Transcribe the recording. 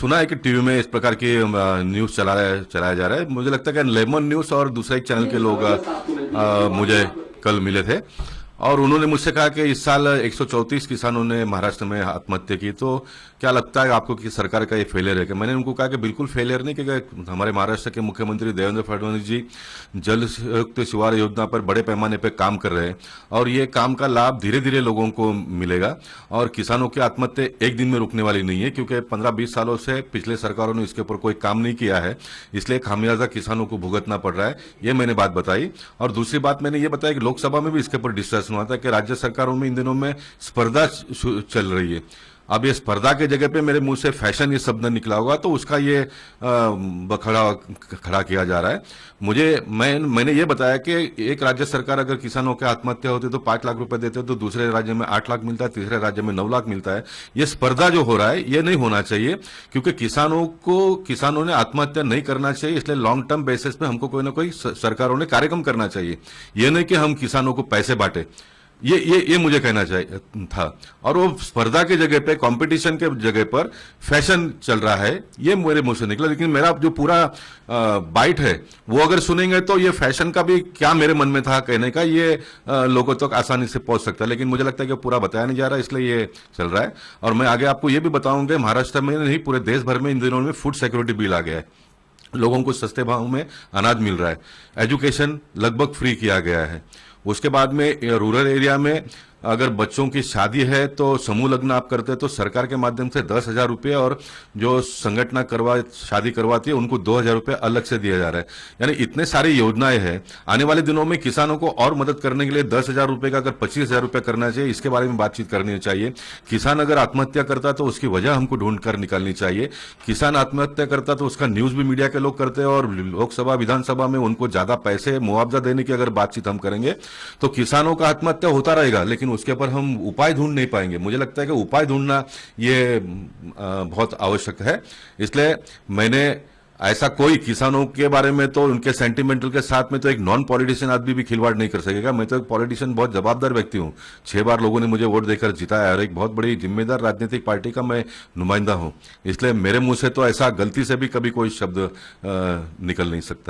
सुना है कि टीवी में इस प्रकार की न्यूज़ चलाया जा रहा है। मुझे लगता है कि लेमन न्यूज़ और दूसरा एक चैनल के लोग मुझे कल मिले थे और उन्होंने मुझसे कहा कि इस साल 134 किसानों ने महाराष्ट्र में आत्महत्या की। तो क्या लगता है आपको कि सरकार का ये फेलियर है? कि मैंने उनको कहा कि बिल्कुल फेलियर नहीं, क्योंकि हमारे महाराष्ट्र के मुख्यमंत्री देवेंद्र फडणवीस जी जल युक्त शिवार योजना पर बड़े पैमाने पर काम कर रहे हैं और ये काम का लाभ धीरे धीरे लोगों को मिलेगा और किसानों की आत्महत्या एक दिन में रुकने वाली नहीं है, क्योंकि 15-20 सालों से पिछले सरकारों ने इसके ऊपर कोई काम नहीं किया है, इसलिए खामियाजा किसानों को भुगतना पड़ रहा है। ये मैंने बात बताई। और दूसरी बात मैंने ये बताया कि लोकसभा में भी इसके ऊपर डिस्कशन हुआ था कि राज्य सरकारों में इन दिनों में स्पर्धा चल रही है। अब ये स्पर्धा के जगह पे मेरे मुंह से फैशन ये शब्द निकला होगा तो उसका ये खड़ा किया जा रहा है। मैंने ये बताया कि एक राज्य सरकार अगर किसानों की आत्महत्या होती तो 5 लाख रुपए देते तो दूसरे राज्य में 8 लाख मिलता है, तीसरे राज्य में 9 लाख मिलता है। ये स्पर्धा जो हो रहा है ये नहीं होना चाहिए, क्योंकि किसानों ने आत्महत्या नहीं करना चाहिए। इसलिए लॉन्ग टर्म बेसिस पे हमको कोई ना कोई सरकारों ने कार्यक्रम करना चाहिए। ये नहीं कि हम किसानों को पैसे बांटे। ये मुझे कहना चाहिए था। और वो स्पर्धा के जगह पे, कंपटीशन के जगह पर फैशन चल रहा है, ये मेरे मुंह से निकला। लेकिन मेरा जो पूरा बाइट है वो अगर सुनेंगे तो ये फैशन का भी क्या मेरे मन में था कहने का, ये लोगों तक आसानी से पहुंच सकता है। लेकिन मुझे लगता है कि पूरा बताया नहीं जा रहा, इसलिए ये चल रहा है। और मैं आगे आपको ये भी बताऊंगा, महाराष्ट्र में नहीं पूरे देश भर में इन दिनों में फूड सिक्योरिटी बिल आ गया है। लोगों को सस्ते भाव में अनाज मिल रहा है। एजुकेशन लगभग फ्री किया गया है। उसके बाद में रूरल एरिया में अगर बच्चों की शादी है तो समूह लग्न आप करते हैं तो सरकार के माध्यम से 10,000 रुपये, और जो संगठना शादी करवाती है उनको 2,000 रुपये अलग से दिया जा रहा है। यानी इतने सारी योजनाएं हैं। आने वाले दिनों में किसानों को और मदद करने के लिए 10,000 रुपये का अगर 25,000 रुपये करना चाहिए, इसके बारे में बातचीत करनी चाहिए। किसान अगर आत्महत्या करता है तो उसकी वजह हमको ढूंढ कर निकालनी चाहिए। किसान आत्महत्या करता तो उसका न्यूज भी मीडिया के लोग करते हैं और लोकसभा विधानसभा में उनको ज्यादा पैसे मुआवजा देने की अगर बातचीत हम करेंगे तो किसानों का आत्महत्या होता रहेगा, लेकिन उसके पर हम उपाय ढूंढ नहीं पाएंगे। मुझे लगता है कि उपाय ढूंढना ये बहुत आवश्यक है। इसलिए मैंने ऐसा कोई किसानों के बारे में तो उनके सेंटिमेंटल के साथ में तो एक नॉन पॉलिटिशियन आदमी भी खिलवाड़ नहीं कर सकेगा। मैं तो एक पॉलिटिशियन, बहुत जवाबदार व्यक्ति हूं। 6 बार लोगों ने मुझे वोट देकर जिताया और एक बहुत बड़ी जिम्मेदार राजनीतिक पार्टी का मैं नुमाइंदा हूं। इसलिए मेरे मुंह से तो ऐसा गलती से भी कभी कोई शब्द निकल नहीं सकता।